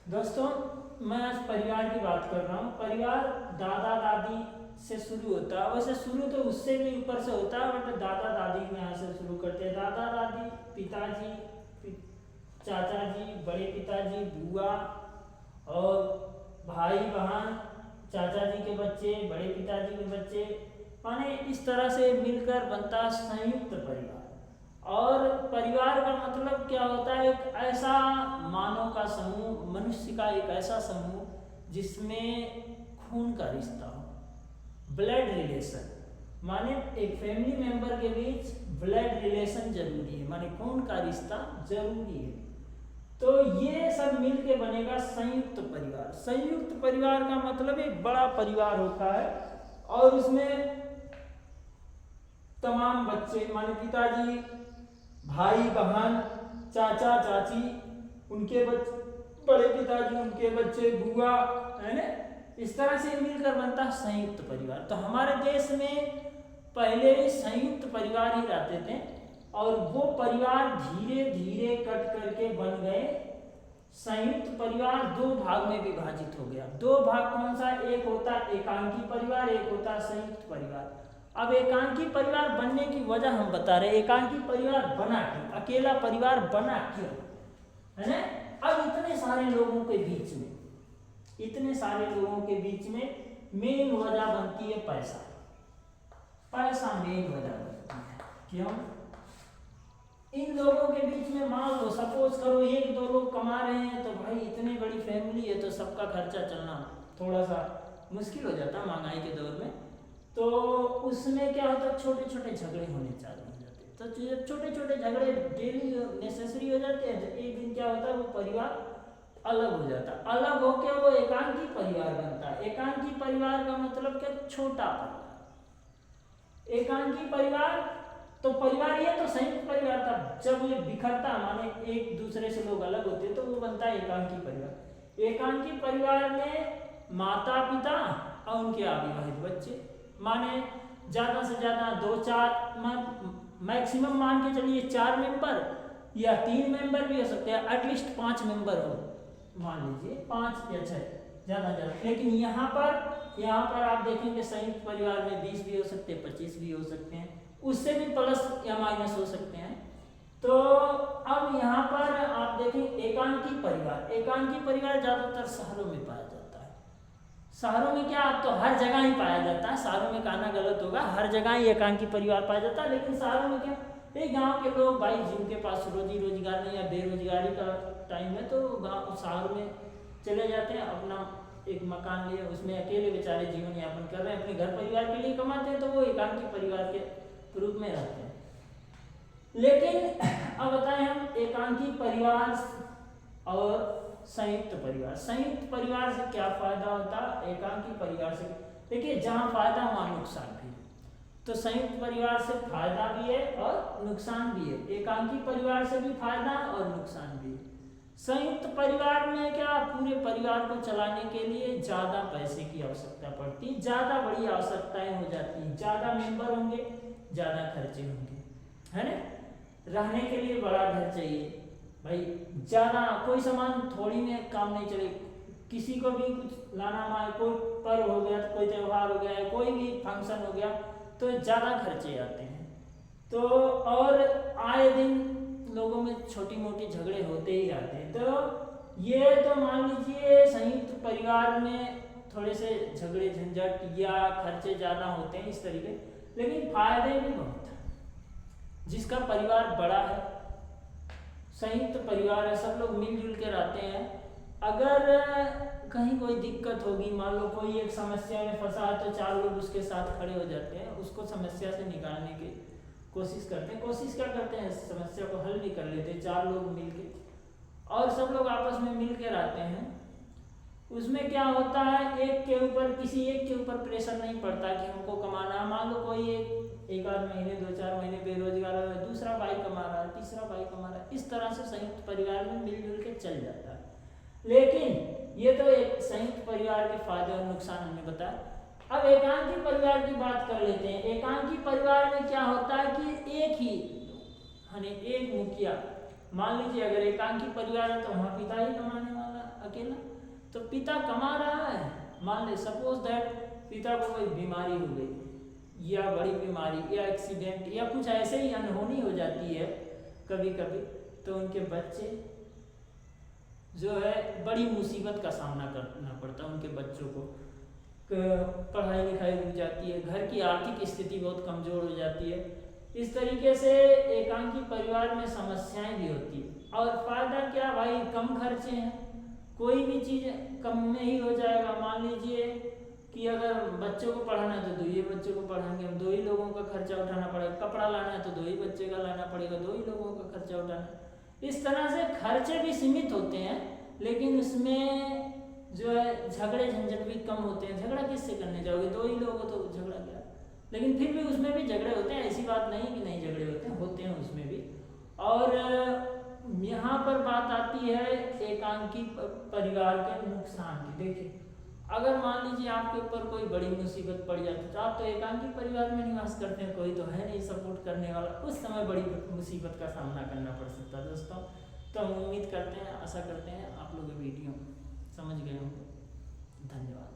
दोस्तों, मैं आज परिवार की बात कर रहा हूँ। परिवार दादा दादी से शुरू होता है। वैसे शुरू तो उससे भी ऊपर से होता है, बट दादा दादी में यहाँ से शुरू करते हैं। दादा दादी, पिताजी, चाचा जी, बड़े पिताजी, बुआ और भाई बहन, चाचा जी के बच्चे, बड़े पिताजी के बच्चे, माने इस तरह से मिलकर बनता है संयुक्त परिवार। और परिवार का मतलब क्या होता है? एक ऐसा मानव का समूह, मनुष्य का एक ऐसा समूह जिसमें खून का रिश्ता हो, ब्लड रिलेशन। माने एक फैमिली मेंबर के बीच ब्लड रिलेशन जरूरी है, माने खून का रिश्ता जरूरी है। तो ये सब मिलके बनेगा संयुक्त परिवार। संयुक्त परिवार का मतलब एक बड़ा परिवार होता है और उसमें तमाम बच्चे, माने पिताजी, भाई बहन, चाचा चाची, उनके बच्चे, बड़े पिताजी, उनके बच्चे, बुआ, है ना, इस तरह से मिलकर बनता है संयुक्त परिवार। तो हमारे देश में पहले संयुक्त परिवार ही रहते थे और वो परिवार धीरे धीरे कट करके बन गए संयुक्त परिवार। दो भाग में विभाजित हो गया। दो भाग कौन सा? एक होता एकांकी परिवार, एक होता संयुक्त परिवार। अब एकांकी परिवार बनने की वजह हम बता रहे हैं। एकांकी परिवार बना क्यों? अकेला परिवार बना क्यों, है ना? अब इतने सारे लोगों के बीच में, इतने सारे लोगों के बीच में मेन वजह बनती है पैसा। पैसा मेन वजह बनती है। क्यों? इन लोगों के बीच में मान लो, सपोज करो एक दो लोग कमा रहे हैं तो भाई इतनी बड़ी फैमिली है तो सबका खर्चा चलना थोड़ा सा मुश्किल हो जाता महंगाई के दौर में। तो उसमें क्या होता है, छोटे छोटे झगड़े होने चालू हो जाते हैं। तो छोटे छोटे झगड़े डेली नेसेसरी हो जाते हैं। एक दिन क्या होता है, वो परिवार अलग हो जाता है। अलग होके वो एकांकी परिवार बनता है। एकांकी परिवार का मतलब क्या? छोटा परिवार। एकांकी परिवार तो परिवार ये तो संयुक्त परिवार था। जब ये बिखरता, माने एक दूसरे से लोग अलग होते तो वो बनता है एकांकी परिवार। एकांकी परिवार में माता पिता और उनके अविवाहित बच्चे, माने ज़्यादा से ज़्यादा दो चार, मैक्सिमम मान के चलिए 4 मेंबर या 3 मेंबर भी हो सकते हैं। एटलीस्ट 5 मेंबर हो, मान लीजिए 5 या 6, ज़्यादा ज़्यादा। लेकिन यहाँ पर आप देखेंगे संयुक्त परिवार में 20 भी हो सकते हैं, 25 भी हो सकते हैं, उससे भी प्लस या माइनस हो सकते हैं। तो अब यहाँ पर आप देखें एकांकी परिवार। एकांकी परिवार ज़्यादातर शहरों में पाया जाता है। शहरों में क्या, अब तो हर जगह ही पाया जाता है। शहरों में कहना गलत होगा, हर जगह ही एकांकी परिवार पाया जाता है। लेकिन शहरों में क्या, एक गांव के लोग भाई जिनके पास रोजी रोजगार नहीं या बेरोजगारी का टाइम है तो गाँव शहर में चले जाते हैं, अपना एक मकान लिए, उसमें अकेले बेचारे जीवन यापन कर रहे हैं, अपने घर परिवार के लिए कमाते हैं, तो वो एकांकी परिवार के रूप में रहते हैं। लेकिन अब बताएं हम एकांकी परिवार और संयुक्त परिवार। संयुक्त परिवार से क्या फायदा होता है? एकांकी परिवार से देखिए, जहां फायदा वहां नुकसान भी है। तो संयुक्त परिवार से फायदा भी है और नुकसान भी है। एकांकी परिवार से भी फायदा और नुकसान भी है। संयुक्त परिवार में क्या, पूरे परिवार को चलाने के लिए ज़्यादा पैसे की आवश्यकता पड़ती है, ज़्यादा बड़ी आवश्यकताएं हो जाती हैं, ज़्यादा मेंबर होंगे, ज़्यादा खर्चे होंगे, है ना? रहने के लिए बड़ा घर चाहिए भाई, ज़्यादा कोई सामान थोड़ी में काम नहीं चले। किसी को भी कुछ लाना माए, कोई पर्व हो गया, कोई त्यौहार हो गया, कोई भी फंक्शन हो गया, तो ज़्यादा खर्चे आते हैं। तो और आए दिन लोगों में छोटी मोटी झगड़े होते ही रहते हैं। तो ये तो मान लीजिए संयुक्त परिवार में थोड़े से झगड़े झंझट या खर्चे ज़्यादा होते हैं इस तरीके। लेकिन फायदे भी बहुत हैं। जिसका परिवार बड़ा है, संयुक्त परिवार है, सब लोग मिलजुल के रहते हैं। अगर कहीं कोई दिक्कत होगी, मान लो कोई एक समस्या में फंसा है, तो 4 लोग उसके साथ खड़े हो जाते हैं, उसको समस्या से निकालने की कोशिश करते हैं। कोशिश क्या करते हैं, समस्या को हल भी कर लेते हैं 4 लोग मिलके, और सब लोग आपस में मिल के रहते हैं। उसमें क्या होता है, किसी एक के ऊपर प्रेशर नहीं पड़ता कि हमको कमाना। मान लो कोई एक आध महीने 2-4 महीने बेरोजगार है, दूसरा भाई कमा रहा है, तीसरा भाई कमा रहा है, इस तरह से संयुक्त परिवार में मिलजुल के चल जाता है। लेकिन ये तो एक संयुक्त परिवार के फायदे और नुकसान हमने बताया। अब एकांकी परिवार की बात कर लेते हैं। एकांकी परिवार में क्या होता है कि एक मुखिया, मान लीजिए अगर एकांकी परिवार है तो वहाँ पिता ही कमाने वाला, अकेला, तो पिता कमा रहा है, मान ले सपोज दैट पिता को कोई बीमारी हो गई या बड़ी बीमारी या एक्सीडेंट या कुछ ऐसे ही अनहोनी हो जाती है कभी कभी, तो उनके बच्चे जो है बड़ी मुसीबत का सामना करना पड़ता है, उनके बच्चों को पढ़ाई लिखाई रुक जाती है, घर की आर्थिक स्थिति बहुत कमज़ोर हो जाती है। इस तरीके से एकांकी परिवार में समस्याएं भी होती है। और फ़ायदा क्या भाई, कम खर्चे हैं, कोई भी चीज़ कम में ही हो जाएगा। मान लीजिए कि अगर बच्चों को पढ़ाना है तो 2 ही बच्चों को पढ़ाएंगे हम, 2 ही लोगों का खर्चा उठाना पड़ेगा। कपड़ा लाना है तो 2 ही बच्चे का लाना पड़ेगा, 2 ही लोगों का खर्चा उठाना। इस तरह से खर्चे भी सीमित होते हैं, लेकिन उसमें जो है झगड़े झंझट भी कम होते हैं। झगड़ा किससे करने जाओगे, 2 ही लोग हो तो झगड़ा क्या, लेकिन फिर भी उसमें भी झगड़े होते हैं, ऐसी बात नहीं कि नहीं झगड़े होते हैं उसमें भी। और यहाँ पर बात आती है एकांकी परिवार के नुकसान की। देखिए अगर मान लीजिए आपके ऊपर कोई बड़ी मुसीबत पड़ जाती है तो आप तो एकांकी परिवार में निवास करते हैं, कोई तो है नहीं सपोर्ट करने वाला, उस समय बड़ी मुसीबत का सामना करना पड़ सकता है दोस्तों। तो हम उम्मीद करते हैं, आशा करते हैं आप लोग वीडियो समझ गए होंगे। धन्यवाद।